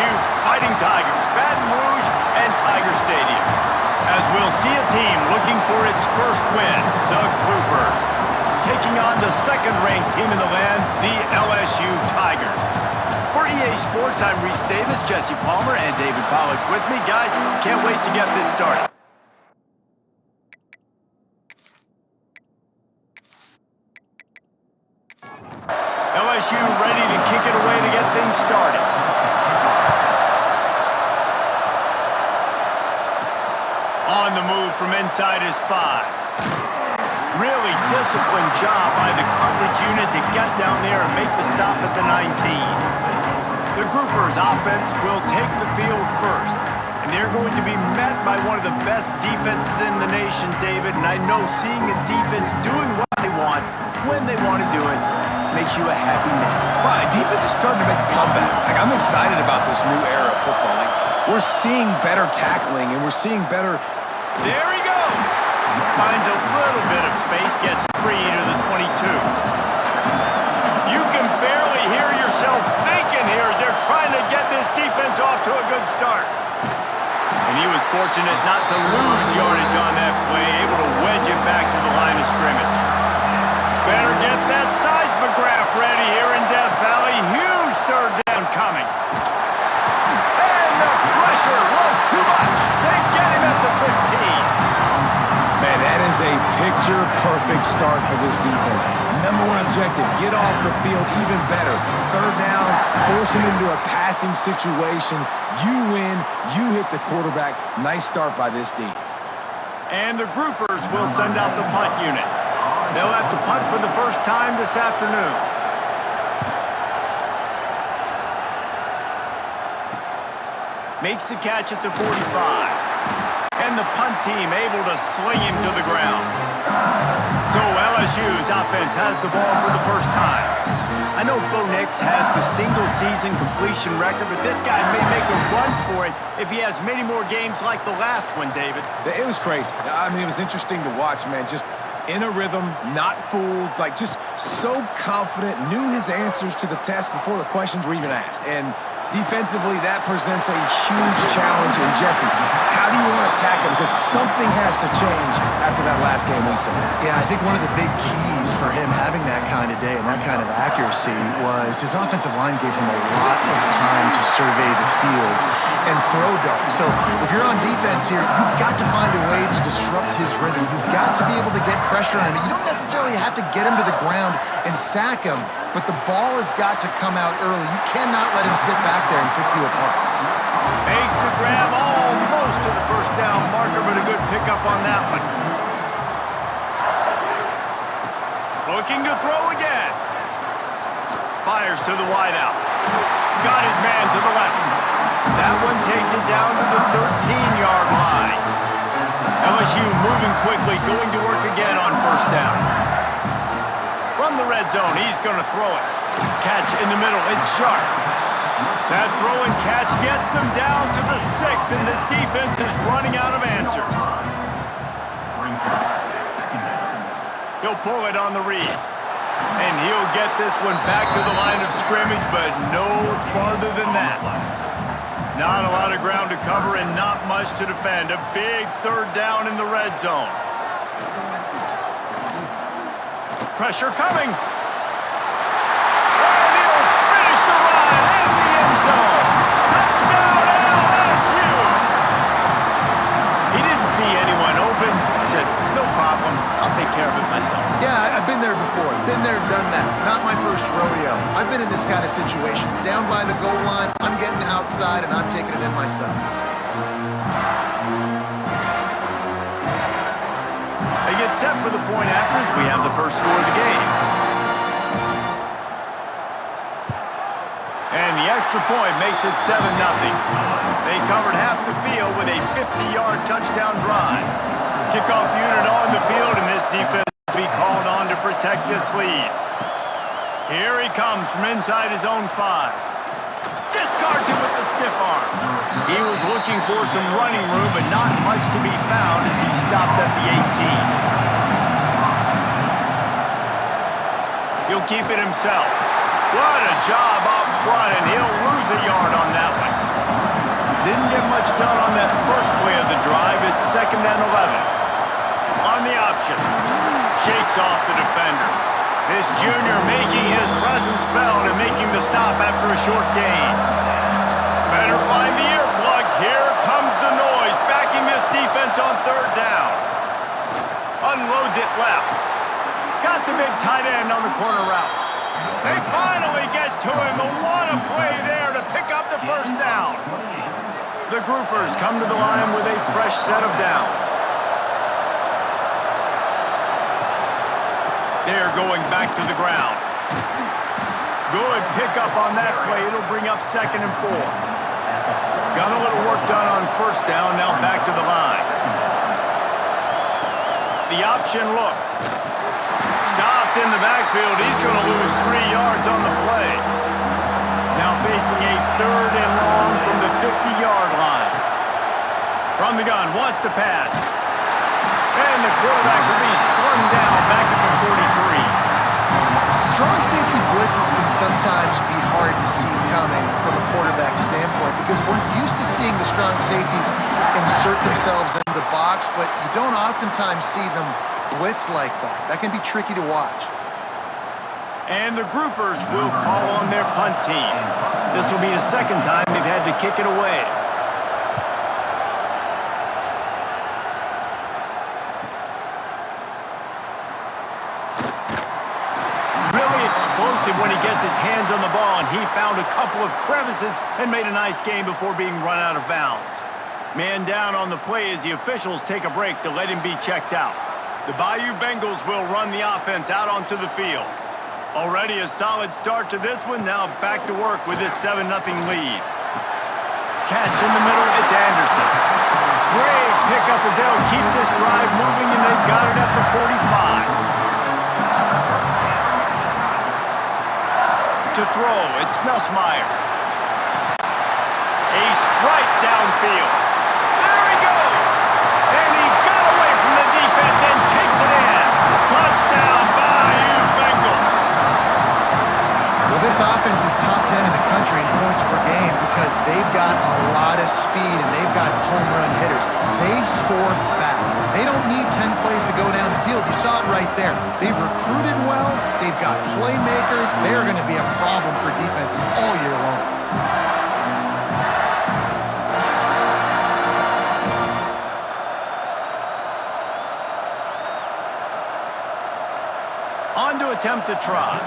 LSU Fighting Tigers, Baton Rouge and Tiger Stadium. As we'll see a team looking for its first win, the Groupers, taking on the second-ranked team in the land, the LSU Tigers. For EA Sports, I'm Reese Davis, Jesse Palmer, and David Pollack with me. Guys, can't wait to get this started. LSU ready to kick it away to get things started. On the move from inside his 5. Really disciplined job by the coverage unit to get down there and make the stop at the 19. The Groupers offense will take the field first, and they're going to be met by one of the best defenses in the nation, David, and I know seeing a defense doing what they want, when they want to do it, makes you a happy man. Well, defense is starting to make a comeback. I'm excited about this new era of football. We're seeing better tackling, and we're seing better... There he goes! Finds a little bit of space, gets 3 to the 22. You can barely hear yourself thinking here as they're trying to get this defense off to a good start. And he was fortunate not to lose yardage on that play, able to wedge it back to the line of scrimmage. Better get that seismograph ready here in Death Valley. Huge third down coming. And the pressure was too much. They get him at the 15. Man, that is a picture-perfect start for this defense. Number one objective, get off the field even better. Third down, force him into a passing situation. You win, you hit the quarterback. Nice start by this D. And the Groupers will send out the punt unit. They'll have to punt for the first time this afternoon. Makes the catch at the 45. And the punt team able to sling him to the ground. So LSU's offense has the ball for the first time. I know Bo Nix has the single-season completion record, but this guy may make a run for it if he has many more games like the last one, David. It was crazy. I mean, it was interesting to watch, man. Just in a rhythm, not fooled, just so confident, knew his answers to the test before the questions were even asked. And defensively, that presents a huge challenge. And Jesse, how do you want to attack him? Because something has to change after that last game we saw. Yeah, I think one of the big keys for him having that kind of day and that kind of accuracy was his offensive line gave him a lot of time to survey the field and throw darts. So if you're on defense here, you've got to find a way to disrupt his rhythm. You've got to be able to get pressure on him. You don't necessarily have to get him to the ground and sack him, but the ball has got to come out early. You cannot let him sit back there and pick you apart. Makes the grab almost to the first down marker, but a good pickup on that one. Looking to throw again. Fires to the wideout. Got his man to the left. That one takes it down to the 13-yard line. LSU moving quickly, going to work again on first down. From the red zone, he's going to throw it. Catch in the middle, it's sharp. That throw and catch gets them down to the 6, and the defense is running out of answers. He'll pull it on the read. And he'll get this one back to the line of scrimmage, but no farther than that. Not a lot of ground to cover and not much to defend. A big third down in the red zone. Pressure coming. And he'll finish the run in the end zone. Touchdown LSU. He didn't see anyone open. Said, no problem. I'll take care of it myself. Yeah, I've been there before. Been there, done that. Not my first rodeo. I've been in this kind of situation. Down by the goal line, I'm getting outside, and I'm taking it in myself. They get set for the point after as we have the first score of the game. And the extra point makes it 7-0. They covered half the field with a 50-yard touchdown drive. Kickoff unit on the field, and this defense will be called on to protect this lead. Here he comes from inside his own 5. Discards it with the stiff arm. He was looking for some running room, but not much to be found as he stopped at the 18. He'll keep it himself. What a job up front, and he'll lose a yard on that one. Didn't get much done on that first play of the drive. It's 2nd and 11. On the option. Shakes off the defender. This junior making his presence felt and making the stop after a short gain. Better find the earplugs. Here comes the noise, backing this defense on 3rd down. Unloads it left. Got the big tight end on the corner route. They finally get to him. What a play there to pick up the 1st down. The groupers come to the line with a fresh set of downs. They're going back to the ground. Good pickup on that play. It'll bring up 2nd and 4. Got a little work done on 1st down. Now back to the line. The option look. Stopped in the backfield. He's going to lose 3 yards on the play. Now facing a 3rd and long from the 50-yard line. From the gun, wants to pass. And the quarterback will be slung down back at the 43. Strong safety blitzes can sometimes be hard to see coming from a quarterback standpoint because we're used to seeing the strong safeties insert themselves into the box, but you don't oftentimes see them blitz like that. That can be tricky to watch. And the groupers will call on their punt team. This will be the 2nd time they've had to kick it away. Explosive when he gets his hands on the ball, and he found a couple of crevices and made a nice game before being run out of bounds. Man down on the play as the officials take a break to let him be checked out. The Bayou Bengals will run the offense out onto the field. Already a solid start to this one, now back to work with this 7-0 lead. Catch in the middle, it's Anderson. Great pickup as they'll keep this drive moving, and they've got it at the 45. To throw, it's Nussmeier. A strike downfield. There he goes! And he got away from the defense and takes it in. Touchdown, Bayou Bengals. Well, this offense is top 10 in the country in points per game because they've got a lot of speed and they've got home run hitters. They score fast. They don't need 10 plays to go down the field. You saw it right there. They've recruited well. They've got playmakers. They're going to be a problem for defenses all year long. On to attempt the try.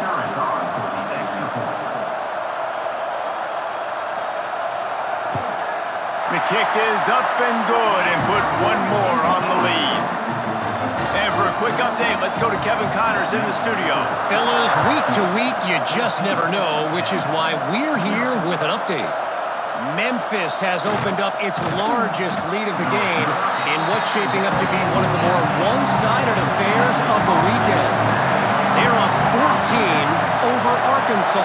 The kick is up and good and put one more on the lead. And for a quick update, let's go to Kevin Connors in the studio. Fellas, week to week, you just never know, which is why we're here with an update. Memphis has opened up its largest lead of the game in what's shaping up to be one of the more one-sided affairs of the weekend. They're up 14 over Arkansas.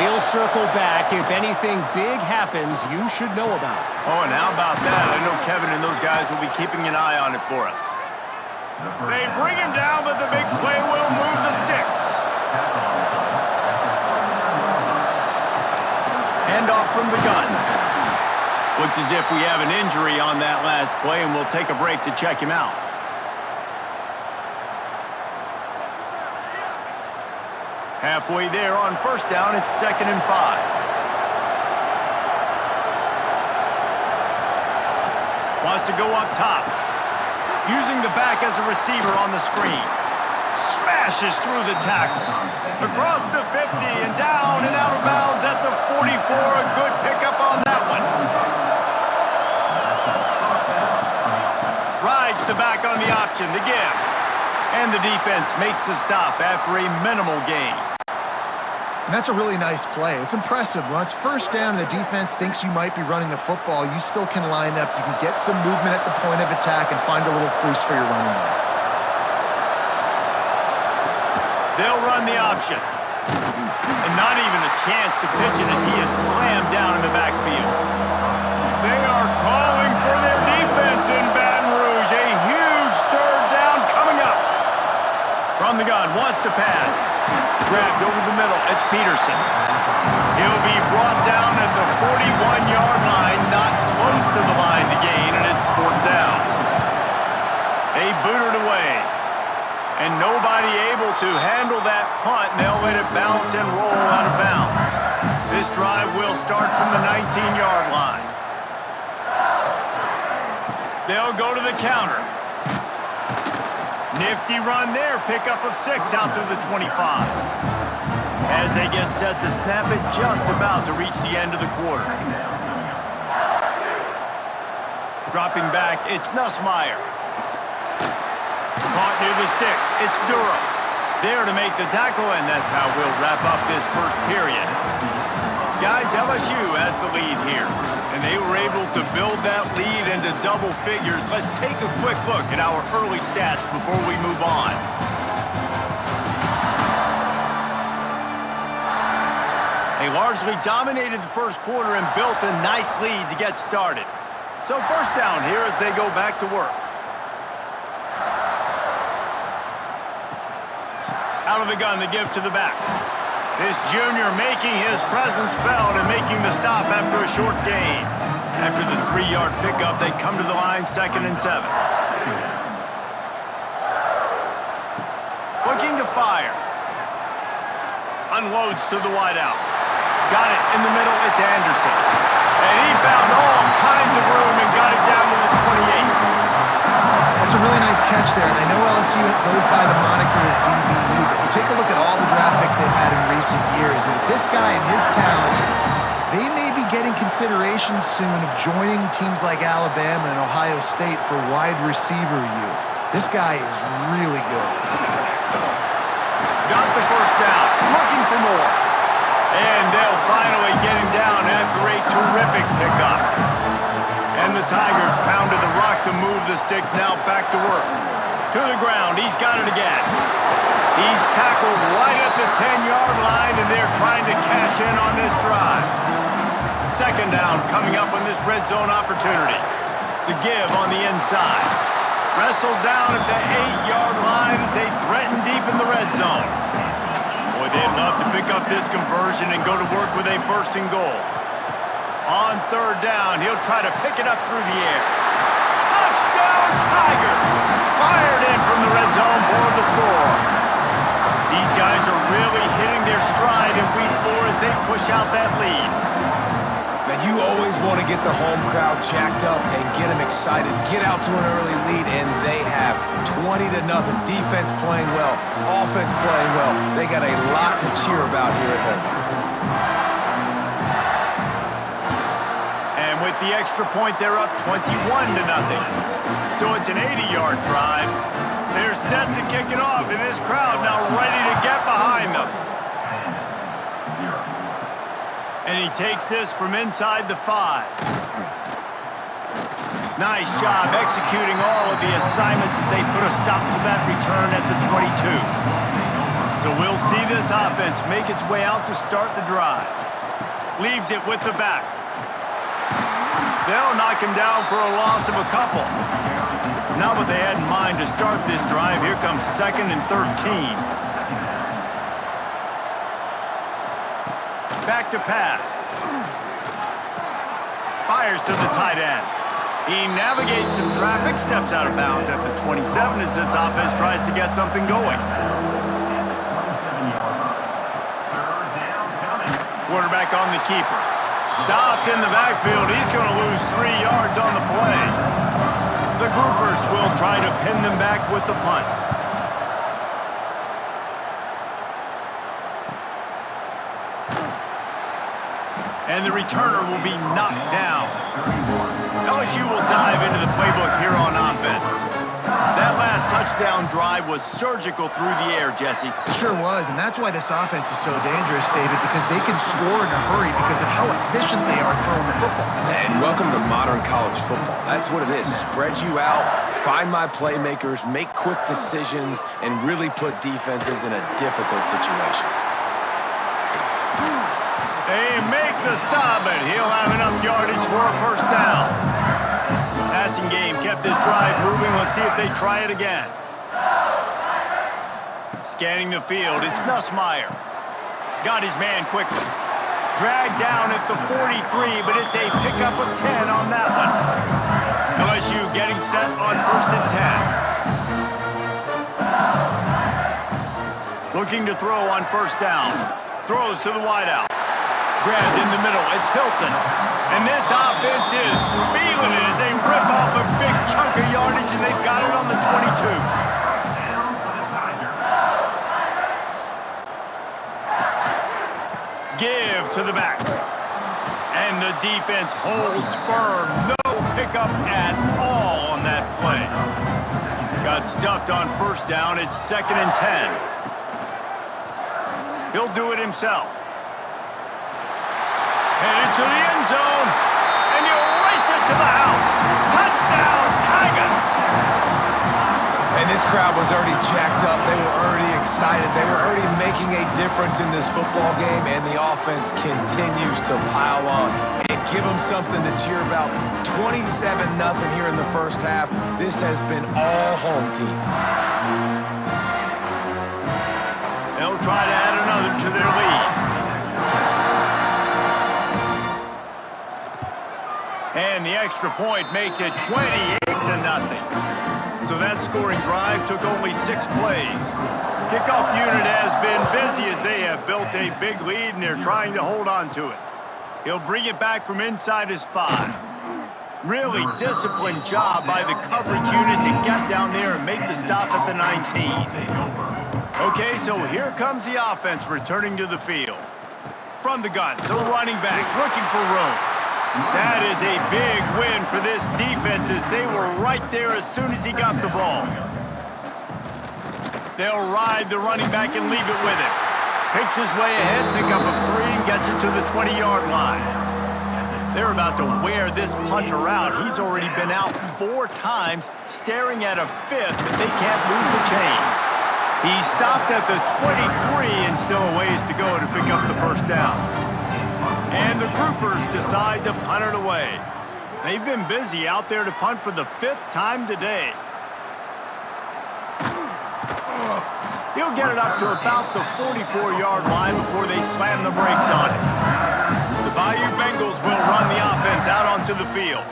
We'll circle back. If anything big happens, you should know about it. Oh, and how about that? I know Kevin and those guys will be keeping an eye on it for us. They bring him down, but the big play will move the sticks. Hand off from the gun. Looks as if we have an injury on that last play, and we'll take a break to check him out. Halfway there on 1st down, it's 2nd and 5. Wants to go up top. Using the back as a receiver on the screen. Smashes through the tackle. Across the 50 and down and out of bounds at the 44. A good pickup on that one. Rides the back on the option to give. And the defense makes the stop after a minimal gain. And that's a really nice play. It's impressive. When it's 1st down and the defense thinks you might be running the football, you still can line up. You can get some movement at the point of attack and find a little crease for your running back. They'll run the option. And not even a chance to pitch it as he is slammed down in the backfield. They are calling for their defense in Baton Rouge. A huge 3rd down coming up. From the gun, wants to pass. Grabbed over the middle, it's Peterson. He'll be brought down at the 41-yard line, not close to the line to gain, and it's 4th down. They booted away. And nobody able to handle that punt, and they'll let it bounce and roll out of bounds. This drive will start from the 19-yard line. They'll go to the counter. Nifty run there, pickup of 6 out to the 25. As they get set to snap it, just about to reach the end of the quarter. Dropping back, it's Nussmeier. Caught near the sticks. It's Durham. There to make the tackle, and that's how we'll wrap up this first period. Guys, LSU has the lead here, and they were able to build that lead into double figures. Let's take a quick look at our early stats before we move on. They largely dominated the first quarter and built a nice lead to get started. So first down here as they go back to work. Out of the gun to give to the back. This junior making his presence felt and making the stop after a short gain. After the 3-yard pickup, they come to the line 2nd and 7. Looking to fire. Unloads to the wideout. Got it in the middle, it's Anderson. And he found all kinds of room and got it down to the 28. That's a really nice catch there, and I know LSU goes by the moniker of DBU, but you take a look at all the draft picks they've had in recent years, and with this guy and his talent, they may be getting consideration soon of joining teams like Alabama and Ohio State for wide receiver U. This guy is really good. Got the first down, looking for more. And they'll finally get him down after a terrific pickup. And the Tigers pounded the rock to move the sticks, now back to work. To the ground, he's got it again. He's tackled right at the 10-yard line, and they're trying to cash in on this drive. 2nd down coming up on this red zone opportunity. The give on the inside. Wrestled down at the 8-yard line as they threaten deep in the red zone. Boy, they'd love to pick up this conversion and go to work with a 1st and goal. On 3rd down, he'll try to pick it up through the air. Touchdown, Tigers! Fired in from the red zone for the score. These guys are really hitting their stride in week 4 as they push out that lead. Man, you always want to get the home crowd jacked up and get them excited. Get out to an early lead, and they have 20-0. Defense playing well, offense playing well. They got a lot to cheer about here at home. And with the extra point, they're up 21-0. So it's an 80-yard drive. They're set to kick it off, and this crowd now ready to get behind them. And he takes this from inside the 5. Nice job executing all of the assignments as they put a stop to that return at the 22. So we'll see this offense make its way out to start the drive. Leaves it with the back. They'll knock him down for a loss of a couple. Not what they had in mind to start this drive. Here comes 2nd and 13. Back to pass. Fires to the tight end. He navigates some traffic, steps out of bounds at the 27 as this offense tries to get something going. Quarterback on the keeper. Stopped in the backfield. He's going to lose 3 yards on the play. The groupers will try to pin them back with the punt. And the returner will be knocked down. LSU will dive into the playbook here on offense. That last touchdown drive was surgical through the air, Jesse. It sure was, and that's why this offense is so dangerous, David, because they can score in a hurry because of how efficient they are throwing the football. And welcome to modern college football. That's what it is. Spread you out, find my playmakers, make quick decisions, and really put defenses in a difficult situation. They make the stop, but he'll have enough yardage for a 1st down. Passing game kept this drive moving. Let's see if they try it again. Scanning the field, it's Nussmeier. Got his man quickly. Dragged down at the 43, but it's a pickup of 10 on that one. LSU getting set on 1st and 10. Looking to throw on 1st down. Throws to the wideout. Grabbed in the middle. It's Hilton. And this offense is feeling it as they rip off a big chunk of yardage, and they've got it on the 22. Give to the back. And the defense holds firm. No pickup at all on that play. Got stuffed on 1st down. It's 2nd and 10. He'll do it himself. Headed to the end zone. And he'll race it to the house. Touchdown, Tigers! And this crowd was already jacked up. They were already excited. They were already making a difference in this football game, and the offense continues to pile on and give them something to cheer about. 27-0 here in the 1st half. This has been all home team. They'll try to add another to their lead. And the extra point makes it 28-0. So that scoring drive took only 6 plays. Kickoff unit has been busy as they have built a big lead and they're trying to hold on to it. He'll bring it back from inside his 5. Really disciplined job by the coverage unit to get down there and make the stop at the 19. Okay, so here comes the offense returning to the field. From the gun, the running back looking for room. That is a big win for this defense as they were right there as soon as he got the ball. They'll ride the running back and leave it with him. Picks his way ahead, pick up a 3, and gets it to the 20-yard line. They're about to wear this punter out. He's already been out 4 times, staring at a 5th, but they can't move the chains. He stopped at the 23 and still a ways to go to pick up the 1st down. And the groupers decide to punt it away. They've been busy out there to punt for the 5th time today. He'll get it up to about the 44-yard line before they slam the brakes on it. The Bayou Bengals will run the offense out onto the field.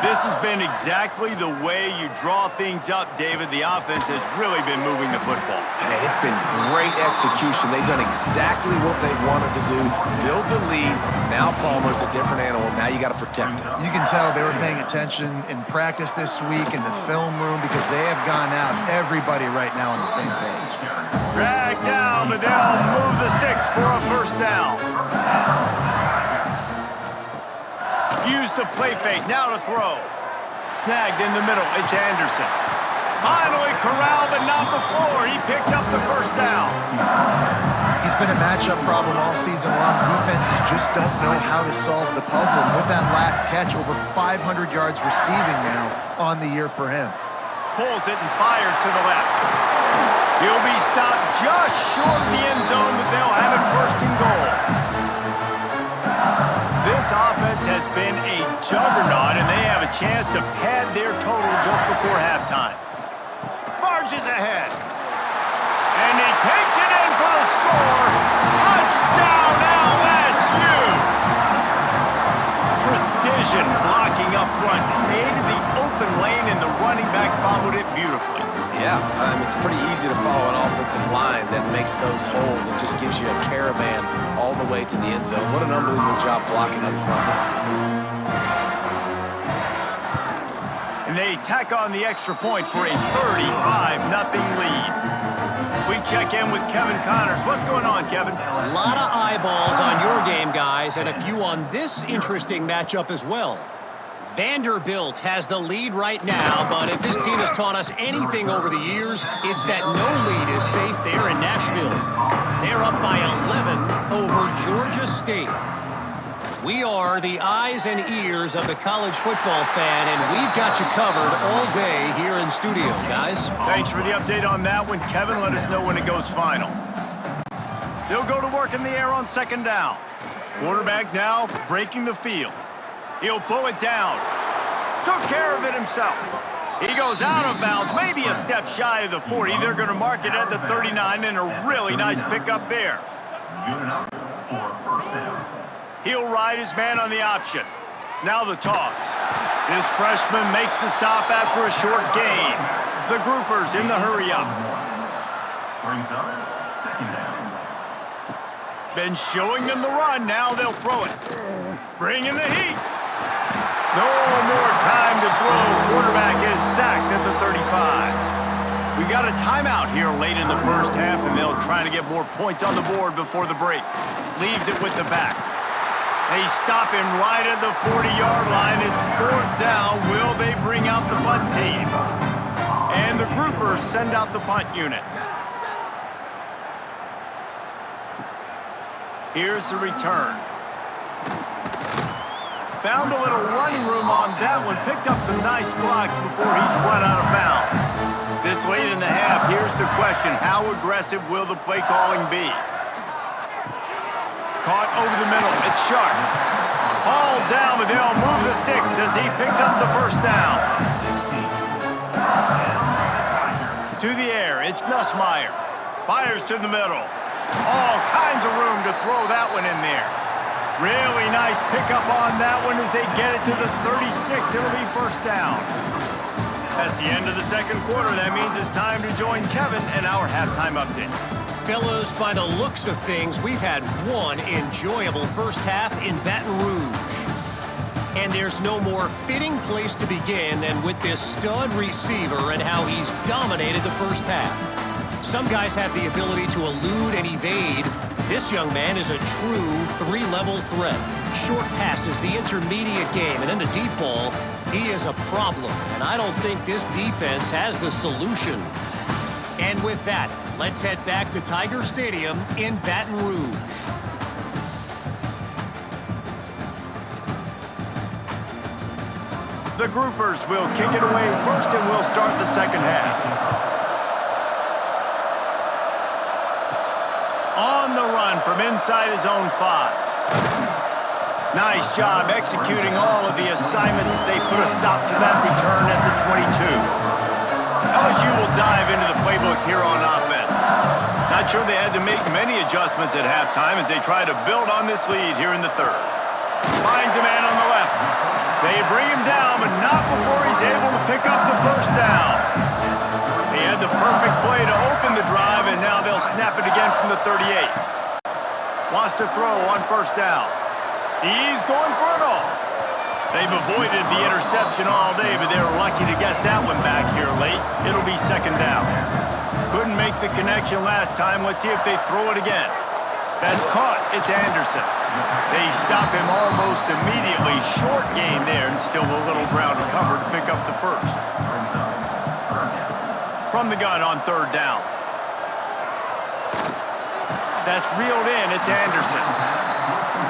This has been exactly the way you draw things up, David. The offense has really been moving the football. And it's been great execution. They've done exactly what they've wanted to do. Build the lead. Now Palmer's a different animal. Now you got to protect him. You can tell they were paying attention in practice this week in the film room because they have gone out, everybody right now on the same page. Drag down, but they'll move the sticks for a 1st down. Use the play fake, now to throw. Snagged in the middle, it's Anderson. Finally corralled, but not before. He picks up the 1st down. He's been a matchup problem all season long. Defenses just don't know how to solve the puzzle. And with that last catch, over 500 yards receiving now on the year for him. Pulls it and fires to the left. He'll be stopped just short of the end zone, but they'll have it 1st and goal. This offense has been a juggernaut, and they have a chance to pad their total just before halftime. Barges ahead. And he takes it in for the score. Touchdown, LSU! Precision blocking up front created the open lane, and the running back followed it beautifully. Yeah, it's pretty easy to follow an offensive line that makes those holes and just gives you a caravan all the way to the end zone. What an unbelievable job blocking up front. And they tack on the extra point for a 35-0 lead. We check in with Kevin Connors. What's going on, Kevin? A lot of eyeballs on your game, guys, and a few on this interesting matchup as well. Vanderbilt has the lead right now, but if this team has taught us anything over the years, it's that no lead is safe there in Nashville. They're up by 11 over Georgia State. We are the eyes and ears of the college football fan, and we've got you covered all day here in studio, guys. Thanks for the update on that one, Kevin. Let us know when it goes final. They'll go to work in the air on 2nd down. Quarterback now breaking the field. He'll pull it down. Took care of it himself. He goes out of bounds, maybe a step shy of the 40. They're going to mark it at the 39, and a really nice pickup there. Good enough for 1st down. He'll ride his man on the option. Now the toss. This freshman makes the stop after a short gain. The groupers in the hurry-up. Brings up second down. Been showing them the run. Now they'll throw it. Bringing the heat. No more time to throw. Quarterback is sacked at the 35. We got a timeout here late in the first half, and they'll try to get more points on the board before the break. Leaves it with the back. They stop him right at the 40-yard line. It's fourth down. Will they bring out the punt team? And the groupers send out the punt unit. Here's the return. Found a little running room on that one. Picked up some nice blocks before he's run out of bounds. This late in the half, here's the question. How aggressive will the play calling be? Caught over the middle. It's Sharp. Hauled down, but they'll move the sticks as he picks up the first down. To the air, it's Nussmeier. Fires to the middle. All kinds of room to throw that one in there. Really nice pickup on that one as they get it to the 36. It'll be first down. That's the end of the second quarter. That means it's time to join Kevin and our halftime update. Fellows, by the looks of things, we've had one enjoyable first half in Baton Rouge. And there's no more fitting place to begin than with this stud receiver and how he's dominated the first half. Some guys have the ability to elude and evade. This young man is a true three-level threat. Short passes, the intermediate game, and then the deep ball. He is a problem, and I don't think this defense has the solution. And with that, let's head back to Tiger Stadium in Baton Rouge. The groupers will kick it away first, and we'll start the second half. On the run from inside his own 5. Nice job executing all of the assignments as they put a stop to that return at the 22. LSU will dive into the playbook here on offense. Not sure they had to make many adjustments at halftime as they try to build on this lead here in the third. Finds a man on the left. They bring him down, but not before he's able to pick up the first down. They had the perfect play to open the drive, and now they'll snap it again from the 38. Wants to throw on first down. He's going for it all. They've avoided the interception all day, but they're lucky to get that one back here late. It'll be second down. Couldn't make the connection last time. Let's see if they throw it again. That's caught. It's Anderson. They stop him almost immediately. Short gain there, and still a little ground to cover to pick up the first. From the gun on third down. That's reeled in. It's Anderson.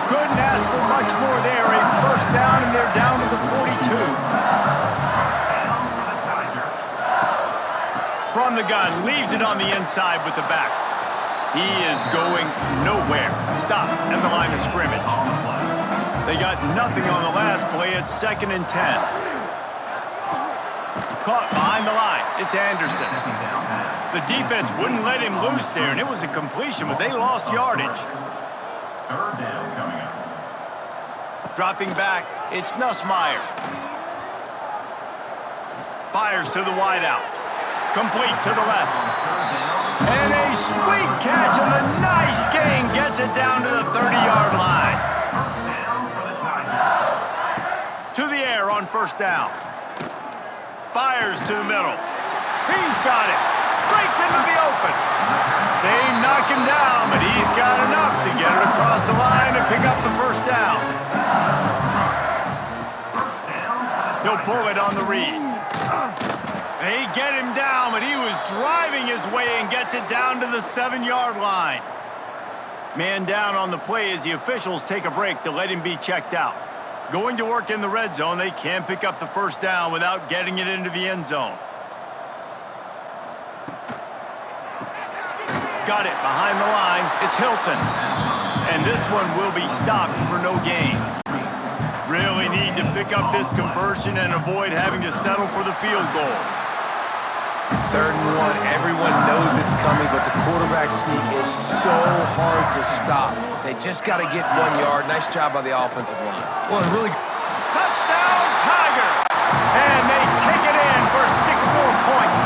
Couldn't ask for much more there. A first down, and they're down to the 42. From the gun, leaves it on the inside with the back. He is going nowhere. Stop at the line of scrimmage. They got nothing on the last play. It's 2nd and 10. Caught behind the line. It's Anderson. The defense wouldn't let him loose there, and it was a completion, but they lost yardage. Third down coming up. Dropping back, it's Nussmeier. Fires to the wideout. Complete to the left. And a sweet catch and a nice gain gets it down to the 30-yard line. To the air on first down. Fires to the middle. He's got it. Breaks into the open. They knock him down, but he's got enough to get it across the line and pick up the first down. He'll pull it on the read. They get him down, but he was driving his way and gets it down to the 7-yard line. Man down on the play as the officials take a break to let him be checked out. Going to work in the red zone, they can't pick up the first down without getting it into the end zone. Got it behind the line. It's Hilton. And this one will be stopped for no gain. Really need to pick up this conversion and avoid having to settle for the field goal. 3rd and 1, everyone knows it's coming, but the quarterback sneak is so hard to stop. They just got to get 1 yard. Nice job by the offensive line. Well, really. Touchdown, Tiger! And they take it in for 6 more points.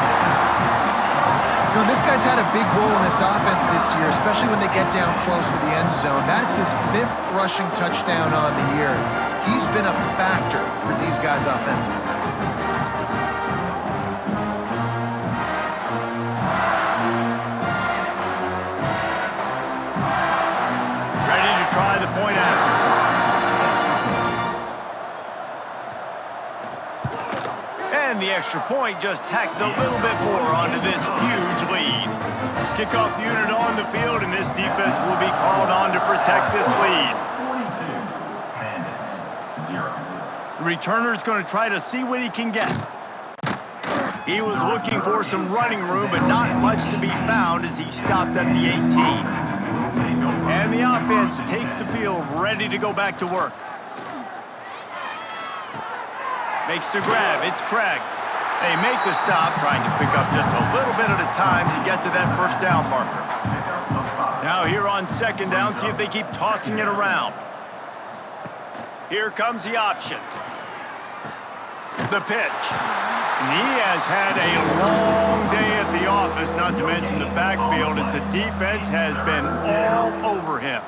You know, this guy's had a big role in this offense this year, especially when they get down close to the end zone. That's his 5th rushing touchdown on the year. He's been a factor for these guys offensively. Ready to try the point after. And the extra point just tacks a little bit more onto this huge lead. Kickoff unit on the field, and this defense will be called on to protect this lead. 42. Pandas, 0. The returner's going to try to see what he can get. He was looking for some running room, but not much to be found as he stopped at the 18. And the offense takes the field, ready to go back to work. Makes the grab. It's Craig. They make the stop, trying to pick up just a little bit at a time to get to that first down marker. Now here on second down, see if they keep tossing it around. Here comes the option. The pitch. And he has had a long day at the office, not to mention the backfield, as the defense has been all over him.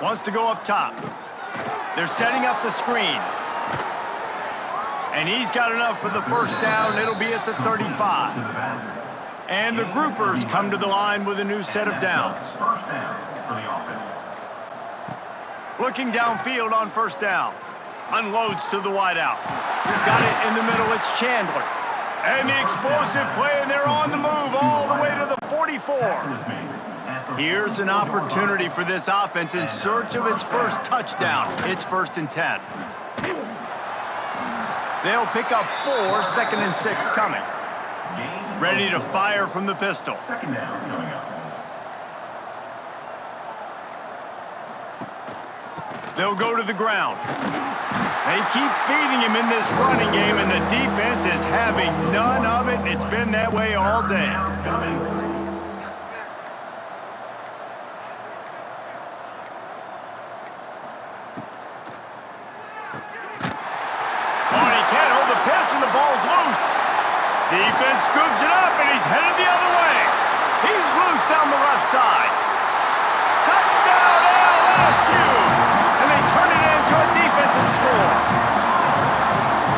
Wants to go up top. They're setting up the screen. And he's got enough for the first down. It'll be at the 35. And the groupers come to the line with a new set of downs. First down for the offense. Looking downfield on first down. Unloads to the wideout. Got it in the middle. It's Chandler. And the explosive play, and they're on the move all the way to the 44. Here's an opportunity for this offense in search of its first touchdown. It's 1st and 10. They'll pick up 4, 2nd and 6 coming. Ready to fire from the pistol. Second down coming up. They'll go to the ground. They keep feeding him in this running game, and the defense is having none of it. It's been that way all day. Oh, he can't hold the pitch, and the ball's loose. Defense scoops it up, and he's headed the other way. He's loose down the left side. Touchdown, LSU! And they turn it into a defensive score.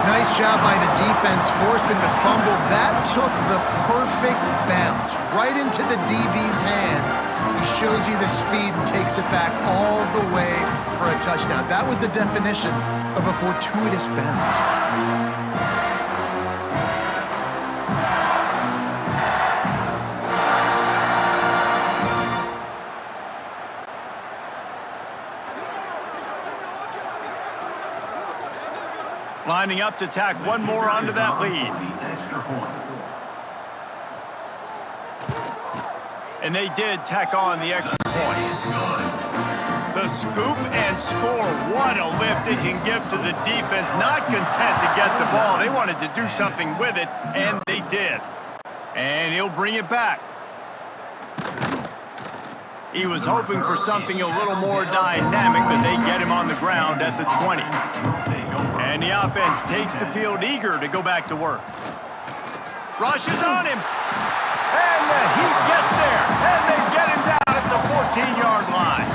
Nice job by the defense forcing the fumble. That took the perfect bounce right into the DB's hands. He shows you the speed and takes it back all the way for a touchdown. That was the definition of a fortuitous bounce. Lining up to tack one more onto that lead. Extra point. And they did tack on the extra point. The scoop and score. What a lift it can give to the defense. Not content to get the ball. They wanted to do something with it, and they did. And he'll bring it back. He was hoping for something a little more dynamic, but they get him on the ground at the 20. And the offense takes the field eager to go back to work. Rushes on him. And the Heat gets there. And they get him down at the 14-yard line.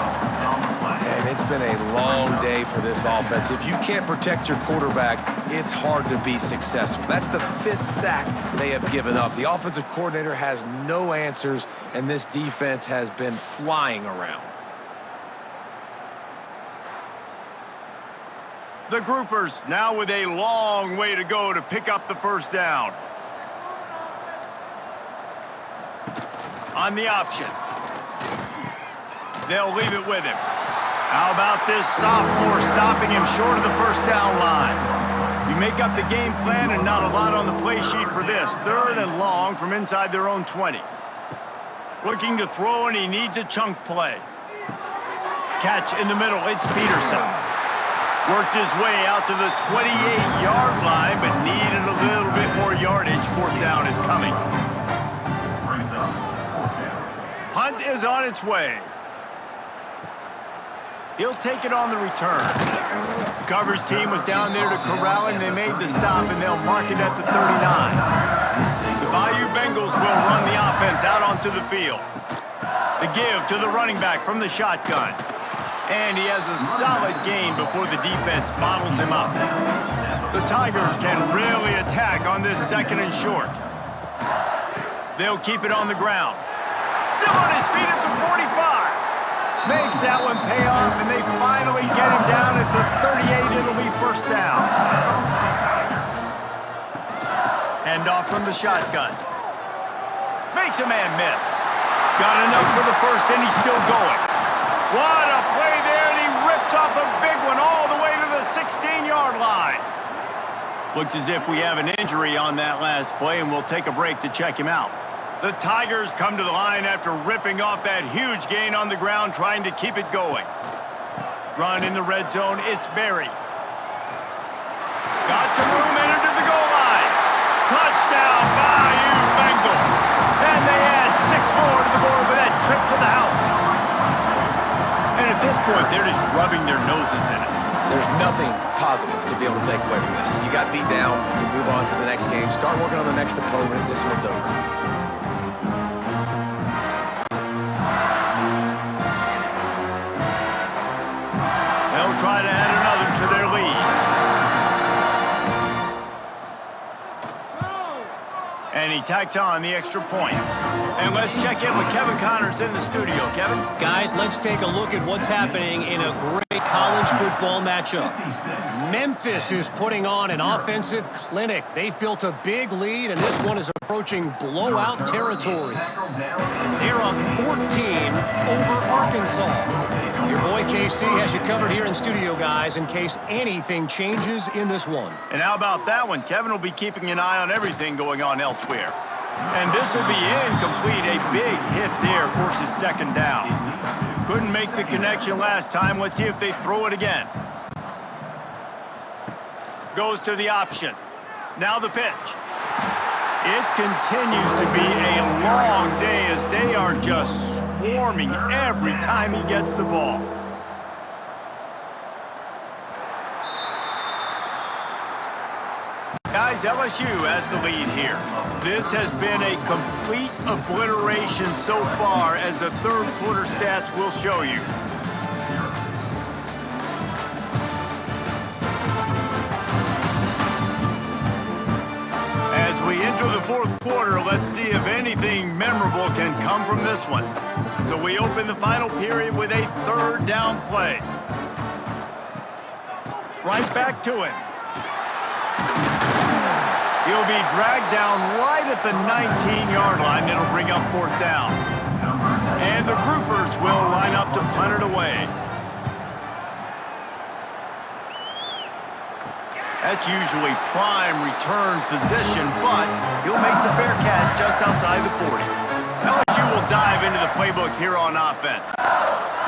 And it's been a long day for this offense. If you can't protect your quarterback, it's hard to be successful. That's the 5th sack they have given up. The offensive coordinator has no answers, and this defense has been flying around. The groupers now with a long way to go to pick up the first down. On the option. They'll leave it with him. How about this sophomore stopping him short of the first down line? You make up the game plan and not a lot on the play sheet for this. 3rd and long from inside their own 20. Looking to throw, and he needs a chunk play. Catch in the middle. It's Peterson. Worked his way out to the 28-yard line, but needed a little bit more yardage. 4th down is coming. Brings up 4th down. punt is on its way. He'll take it on the return. The coverage team was down there to corral him. They made the stop, and they'll mark it at the 39. The Bayou Bengals will run the offense out onto the field. The give to the running back from the shotgun. And he has a solid gain before the defense bottles him up. The Tigers can really attack on this second and short. They'll keep it on the ground. Still on his feet at the 45. Makes that one pay off, and they finally get him down at the 38. It'll be first down. Hand off from the shotgun. Makes a man miss. Got enough for the first, and he's still going. What a play there, and he rips off a big one all the way to the 16-yard line. Looks as if we have an injury on that last play, and we'll take a break to check him out. The Tigers come to the line after ripping off that huge gain on the ground, trying to keep it going. Run in the red zone, it's Berry. Got some room, entered to the goal line. Touchdown, Bayou Bengals. And they add 6 more to the board with that trip to the house. And at this point, they're just rubbing their noses in it. There's nothing positive to be able to take away from this. You got beat down, you move on to the next game, start working on the next opponent, this one's over. They'll try to add another to their lead. And he tacks on the extra point. And let's check in with Kevin Connors in the studio. Kevin? Guys, let's take a look at what's happening in a great college football matchup. Memphis is putting on an offensive clinic. They've built a big lead, and this one is approaching blowout territory. They're up 14 over Arkansas. Your boy KC has you covered here in studio, guys, in case anything changes in this one. And how about that one? Kevin will be keeping an eye on everything going on elsewhere. And this will be incomplete. A big hit there forces second down. Couldn't make the connection last time. Let's see if they throw it again. Goes to the option. Now the pitch. It continues to be a long day as they are just swarming every time he gets the ball. Guys, LSU has the lead here. This has been a complete obliteration so far, as the third quarter stats will show you. As we enter the fourth quarter, let's see if anything memorable can come from this one. So we open the final period with a third down play. Right back to him. He'll be dragged down right at the 19-yard line. It'll bring up fourth down. And the groupers will line up to punt it away. That's usually prime return position, but he'll make the fair catch just outside the 40. LSU will dive into the playbook here on offense.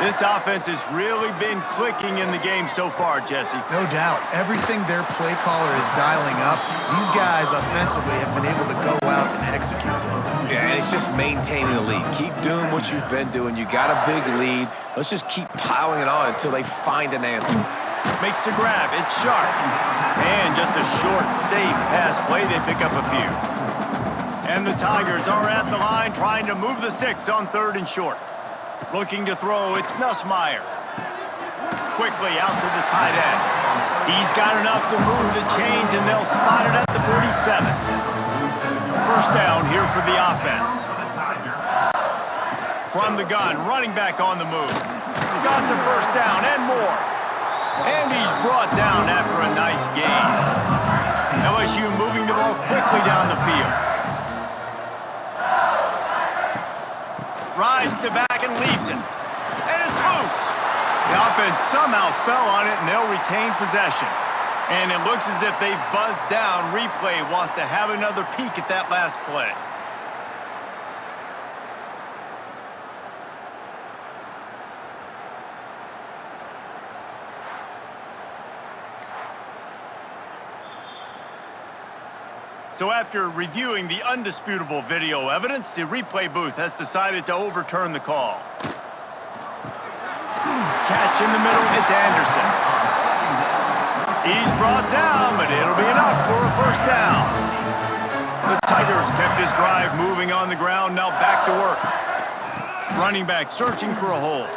This offense has really been clicking in the game so far, Jesse. No doubt. Everything their play caller is dialing up, these guys offensively have been able to go out and execute it. Yeah, and it's just maintaining the lead. Keep doing what you've been doing. You got a big lead. Let's just keep piling it on until they find an answer. Makes the grab. It's sharp. And just a short, safe pass play. They pick up a few. And the Tigers are at the line trying to move the sticks on third and short. Looking to throw, it's Nussmeier. Quickly out to the tight end. He's got enough to move the chains, and they'll spot it at the 47. First down here for the offense. From the gun, running back on the move. Got the first down and more. And he's brought down after a nice gain. LSU moving the ball quickly down the field. Rides to back and leaves it. And it's loose. The offense somehow fell on it, and they'll retain possession. And it looks as if they've buzzed down. Replay wants to have another peek at that last play. So after reviewing the undisputable video evidence, the replay booth has decided to overturn the call. Catch in the middle, it's Anderson. He's brought down, but it'll be enough for a first down. The Tigers kept this drive moving on the ground, now back to work. Running back searching for a hole.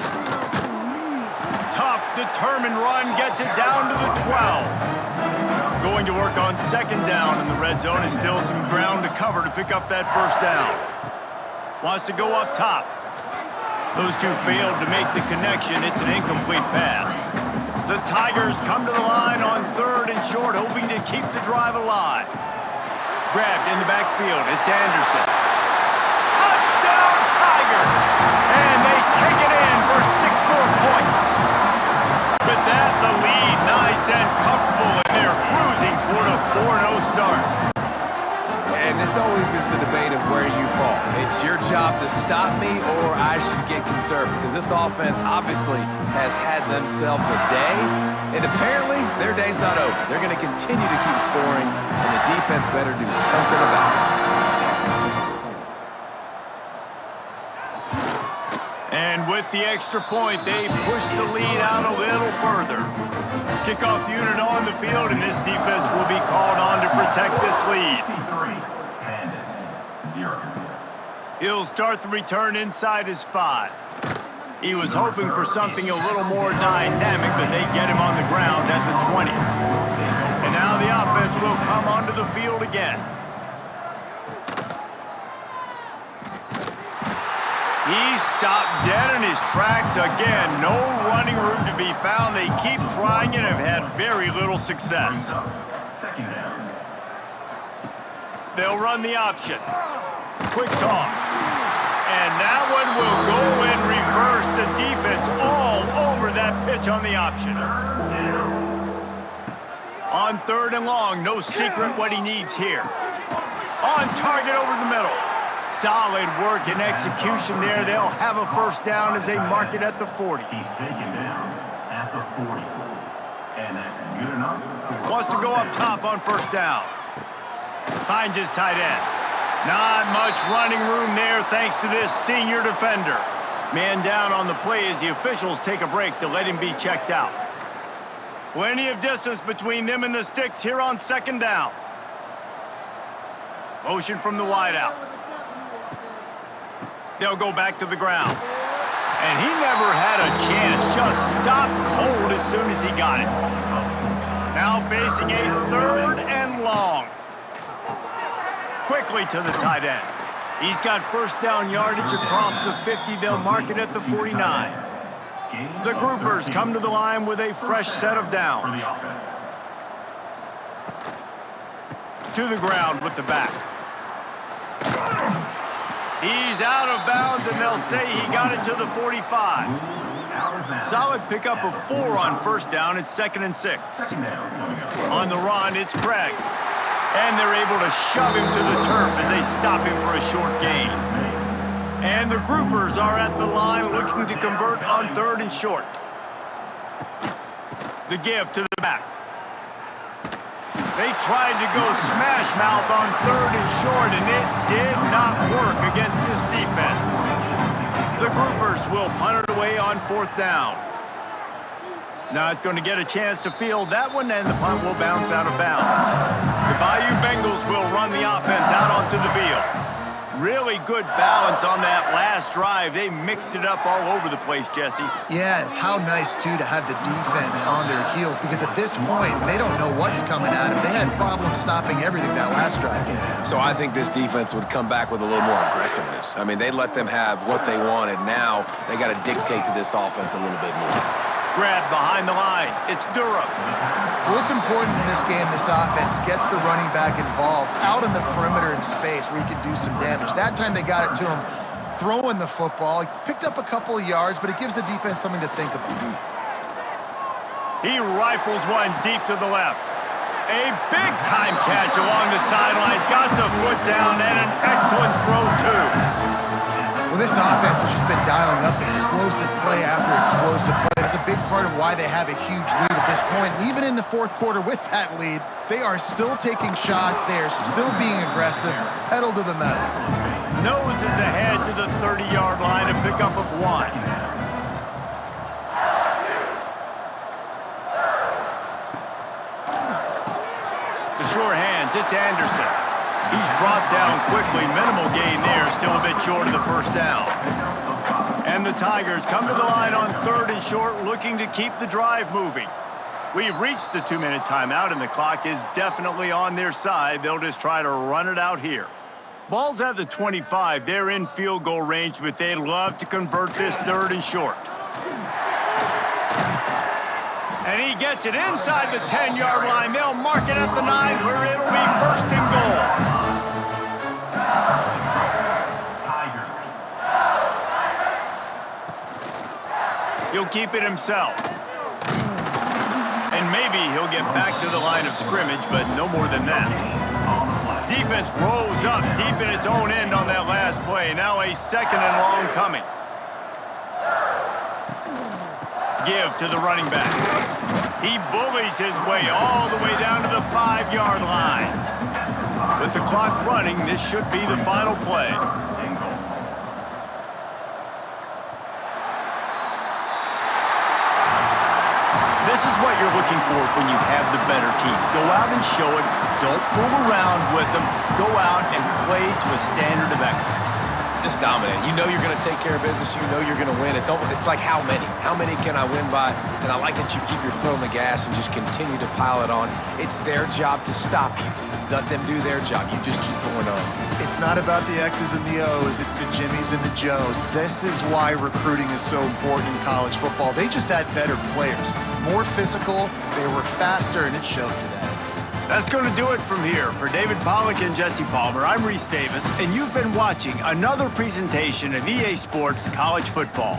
Tough, determined run gets it down to the 12. Going to work on second down in the red zone, and still some ground to cover to pick up that first down. Wants to go up top. Those two failed to make the connection. It's an incomplete pass. The Tigers come to the line on third and short, hoping to keep the drive alive. Grabbed in the backfield. It's Anderson. Touchdown, Tigers! And they take it in for 6 more points. With that, the lead nice and comfortable, and they're cruising toward a 4-0 start. And this always is the debate of where you fall. It's your job to stop me, or I should get conservative, because this offense obviously has had themselves a day, and apparently their day's not over. They're going to continue to keep scoring, and the defense better do something about it. And with the extra point, they push the lead out a little further. Kickoff unit on the field, and this defense will be called on to protect this lead. 63, Pandas, 0. He'll start the return inside his 5. He was hoping for something a little more dynamic, but they get him on the ground at the 20. And now the offense will come onto the field again. He stopped dead in his tracks again. No running room to be found. They keep trying and have had very little success. Second down. They'll run the option. Quick toss. And that one will go in reverse. The defense all over that pitch on the option. On third and long, no secret what he needs here. On target over the middle. Solid work and execution there. They'll have a first down as they mark it at the 40. He's taken down at the 40. And that's good enough. Wants to go up top on first down. Finds his tight end. Not much running room there thanks to this senior defender. Man down on the play as the officials take a break to let him be checked out. Plenty of distance between them and the sticks here on second down. Motion from the wideout. They'll go back to the ground. And he never had a chance. Just stopped cold as soon as he got it. Now facing a third and long. Quickly to the tight end. He's got first down yardage across the 50. They'll mark it at the 49. The groupers come to the line with a fresh set of downs. To the ground with the back. He's out of bounds, and they'll say he got it to the 45. Solid pickup of 4 on first down. It's 2nd and 6. On the run, it's Craig. And they're able to shove him to the turf as they stop him for a short gain. And the groupers are at the line looking to convert on third and short. The give to the back. They tried to go smash mouth on third and short, and it did not work against this defense. The groupers will punt it away on 4th down. Not going to get a chance to field that one, and the punt will bounce out of bounds. The Bayou Bengals will run the offense out onto the field. Really good balance on that last drive. They mixed it up all over the place, Jesse. Yeah, how nice, too, to have the defense on their heels, because at this point, they don't know what's coming at them. They had problems stopping everything that last drive. So I think this defense would come back with a little more aggressiveness. I mean, they let them have what they wanted. Now they got to dictate to this offense a little bit more. Grab behind the line. It's Durham. Well, it's important in this game this offense gets the running back involved out in the perimeter in space where he can do some damage. That time they got it to him throwing the football. He picked up a couple of yards, but it gives the defense something to think about. He rifles one deep to the left. A big-time catch along the sidelines. Got the foot down and an excellent throw, too. Well, Well, this offense has just been dialing up explosive play after explosive play. That's a big part of why they have a huge lead at this point. And even in the fourth quarter with that lead, they are still taking shots. They are still being aggressive, pedal to the metal. Noses ahead to the 30-yard line, a pickup of 1. The sure hands, it's Anderson. He's brought down quickly. Minimal gain there, still a bit short of the first down. And the Tigers come to the line on 3rd and short, looking to keep the drive moving. We've reached the 2-minute timeout, and the clock is definitely on their side. They'll just try to run it out here. Ball's at the 25. They're in field goal range, but they'd love to convert this 3rd and short. And he gets it inside the 10-yard line. They'll mark it at the 9, where it'll be 1st and goal. He'll keep it himself. And maybe he'll get back to the line of scrimmage, but no more than that. Defense rolls up deep in its own end on that last play. Now a 2nd and long coming. Give to the running back. He bullies his way all the way down to the 5-yard line. With the clock running, this should be the final play. This is what you're looking for when you have the better team. Go out and show it. Don't fool around with them. Go out and play to a standard of excellence. Just dominant. You know you're going to take care of business. You know you're going to win. It's like how many? How many can I win by? And I like that you keep your foot on the gas and just continue to pile it on. It's their job to stop you. Let them do their job. You just keep going on. It's not about the X's and the O's. It's the Jimmies and the Joes. This is why recruiting is so important in college football. They just had better players, more physical, they were faster, and it showed today. That's going to do it from here. For David Pollack and Jesse Palmer, I'm Reese Davis, and you've been watching another presentation of EA Sports College Football.